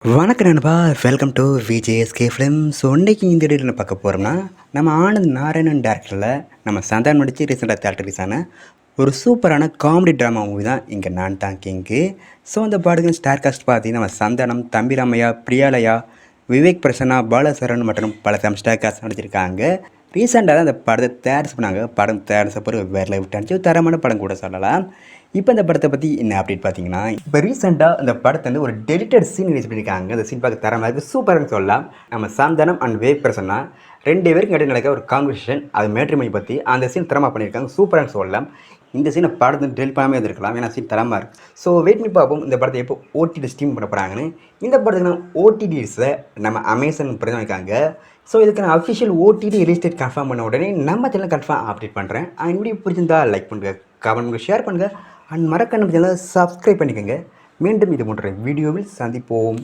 வணக்கம் நண்பா, welcome to VJSK film. So இன்றைக்கி இந்த வீடியோவில் என்ன பார்க்க போகிறோம்னா, நம்ம ஆனந்த் நாராயணன் டேரக்டரில் நம்ம சந்தானம் நடித்து ரீசெண்டாக தேட்டர் ரிலீஸ் ஆன ஒரு சூப்பரான காமெடி ட்ராமா மூவி தான் இங்கே நான் தான் கிங்கு. ஸோ அந்த பாடகின் ஸ்டார் காஸ்ட் பார்த்தீங்கன்னா நம்ம சந்தானம், தம்பிராமையா, பிரியாலயா, விவேக் பிரசன்னா, பாலசரன் மற்றும் பல ஸ்டார் காஸ்ட் நடிச்சிருக்காங்க. ரீசெண்டாக தான் அந்த படத்தை தயாரிச்சு பண்ணாங்க. படம் தயாரிச்ச பிறகு வேறு லெவல் அடிச்சு தரமான படம் கூட சொல்லலாம். இப்போ இந்த படத்தை பற்றி என்ன அப்டேட் பார்த்தீங்கன்னா, இப்போ ரீசெண்டாக இந்த படத்தை வந்து ஒரு டெலிட்டட் சீன் ரிலீஸ் பண்ணியிருக்காங்க. அந்த சீன் பார்க்க தரமாக இருக்குது, சூப்பர்னு சொல்லலாம். நம்ம சந்தானம் அண்ட் விவேக் பிரசன்னா 2 பேருக்கு இடையே நடக்க ஒரு கான்வர்சேஷன், அது மேட்ரிமணி பற்றி அந்த சீன் தரமாக பண்ணியிருக்காங்க, சூப்பர்னு சொல்லலாம். இந்த சீனை படத்தை டெலிட் பண்ணாமல் இருந்திருக்கலாம், ஏன்னா சீன் தரமாக இருக்குது. ஸோ வெயிட் பண்ணி பார்ப்போம் இந்த படத்தை எப்போ ஓடிடி ஸ்ட்ரீம் பண்ண போகிறாங்கன்னு. இந்த படத்துக்கு ஓடிடிஸை நம்ம அமேசான் பண்ணியிருக்காங்க. ஸோ இதுக்கான official OTT release date confirm பண்ண உடனே நம்ம சேனல் கன்ஃபார்ம் அப்டேட் பண்ணுறேன். அண்ட் வீடியோ பிடிச்சிருந்தா லைக் பண்ணுங்கள், கமெண்ட் பண்ணுங்கள், ஷேர் பண்ணுங்கள். அண்ட் மறக்காம சேனலை சப்ஸ்கிரைப் பண்ணிக்கோங்க. மீண்டும் இது போன்ற வீடியோவில் சந்திப்போம்.